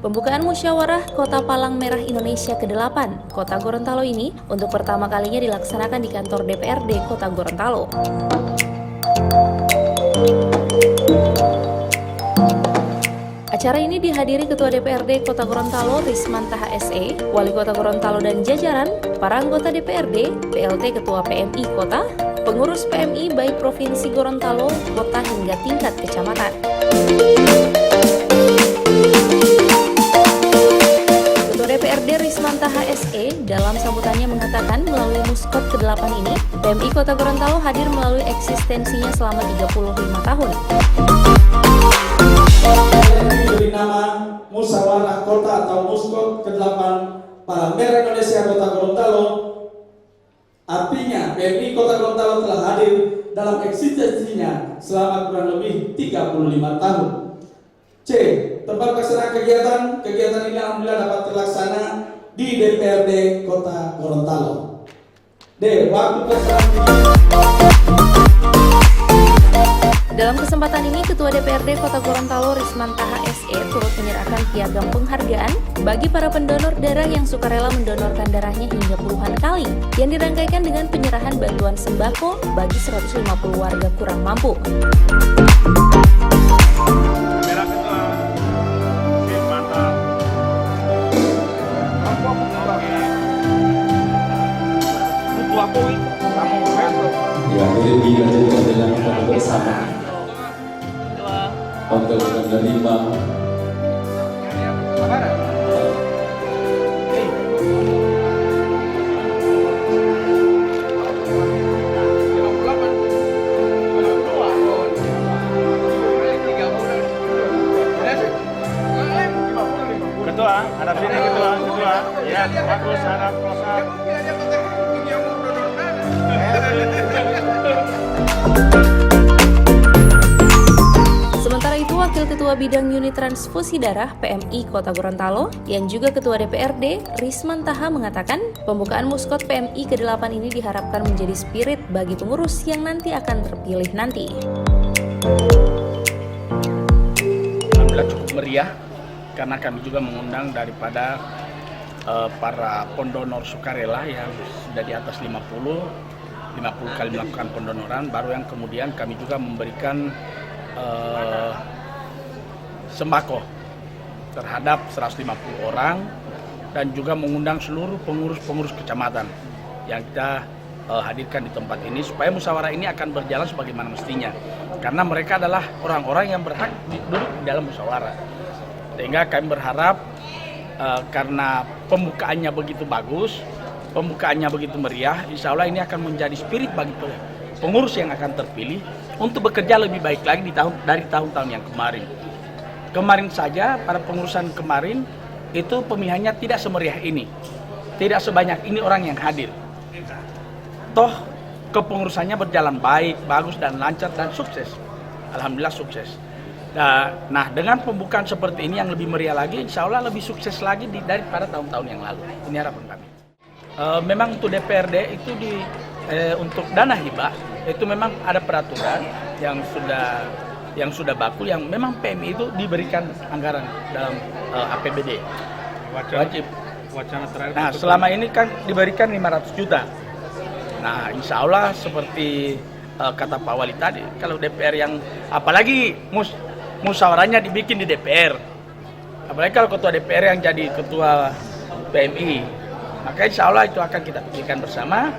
Pembukaan musyawarah Kota Palang Merah Indonesia ke-8, Kota Gorontalo ini untuk pertama kalinya dilaksanakan di kantor DPRD Kota Gorontalo. Acara ini dihadiri Ketua DPRD Kota Gorontalo Risman Taha SE, Wali Kota Gorontalo dan jajaran, para anggota DPRD, PLT Ketua PMI Kota, pengurus PMI baik Provinsi Gorontalo, Kota hingga tingkat kecamatan. Ketua DPRD Risman Taha SE dalam sambutannya mengatakan melalui Muskot ke-8 ini, PMI Kota Gorontalo hadir melalui eksistensinya selama 35 tahun. Diberi nama Musyawarah Kota atau Muskot ke-8 Palang Merah Indonesia Kota Gorontalo. Artinya PMI Kota Gorontalo telah hadir dalam eksistensinya selama kurang lebih 35 tahun. C. Tempat pelaksanaan kegiatan. Kegiatan ini alhamdulillah dapat terlaksana di DPRD Kota Gorontalo. D. Waktu pelaksanaan. Dalam kesempatan ini, Ketua DPRD Kota Gorontalo Risman Taha SE turut menyerahkan piagam penghargaan bagi para pendonor darah yang sukarela mendonorkan darahnya hingga puluhan kali, yang dirangkaikan dengan penyerahan bantuan sembako bagi 150 warga kurang mampu. Ya, ini dilanjutkan dengan foto bersama untuk menerima Ketua, hadap sini ketua. Ya, bagus hadap pelosok. Sementara itu, Wakil Ketua Bidang Unit Transfusi Darah PMI Kota Gorontalo yang juga Ketua DPRD Risman Taha mengatakan pembukaan Muskot PMI ke-8 ini diharapkan menjadi spirit bagi pengurus yang nanti akan terpilih nanti. Alhamdulillah cukup meriah karena kami juga mengundang daripada para pendonor sukarela yang sudah di atas 50 kali melakukan pendonoran, baru yang kemudian kami juga memberikan sembako terhadap 150 orang dan juga mengundang seluruh pengurus kecamatan yang kita hadirkan di tempat ini supaya musyawarah ini akan berjalan sebagaimana mestinya, karena mereka adalah orang-orang yang berhak duduk di dalam musyawarah. Sehingga kami berharap karena pembukaannya begitu bagus, pembukaannya begitu meriah, insya Allah ini akan menjadi spirit bagi pengurus yang akan terpilih untuk bekerja lebih baik lagi dari tahun-tahun yang kemarin. Kemarin saja pada pengurusan kemarin itu pemilihannya tidak semeriah ini, tidak sebanyak ini orang yang hadir. Toh kepengurusannya berjalan baik, bagus dan lancar dan sukses. Alhamdulillah sukses. Nah, dengan pembukaan seperti ini yang lebih meriah lagi, insya Allah lebih sukses lagi daripada tahun-tahun yang lalu. Ini harapan kami. Memang untuk DPRD itu untuk dana hibah itu memang ada peraturan yang sudah baku, yang memang PMI itu diberikan anggaran dalam APBD wajib. Nah, selama ini kan diberikan 500 juta. Nah, insya Allah seperti kata Pak Wali tadi, kalau DPR yang apalagi musyawarahnya dibikin di DPR, apalagi kalau ketua DPR yang jadi ketua PMI, maka insya Allah itu akan kita pikirkan bersama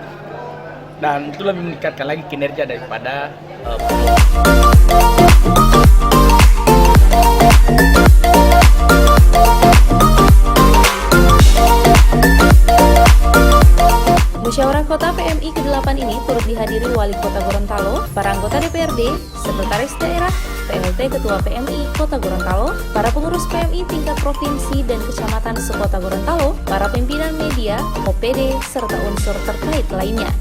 dan itu lebih meningkatkan lagi kinerja daripada Musyawarah Kota PMI ke-8 ini turut dihadiri Wali Kota Gorontalo, para anggota DPRD, Sekretaris Daerah, PLT Ketua PMI Kota Gorontalo, para pengurus PMI tingkat provinsi dan kecamatan sekota Gorontalo, para pimpinan media, OPD, serta unsur terkait lainnya.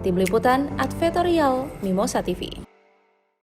Tim Liputan Advertorial Mimosa TV.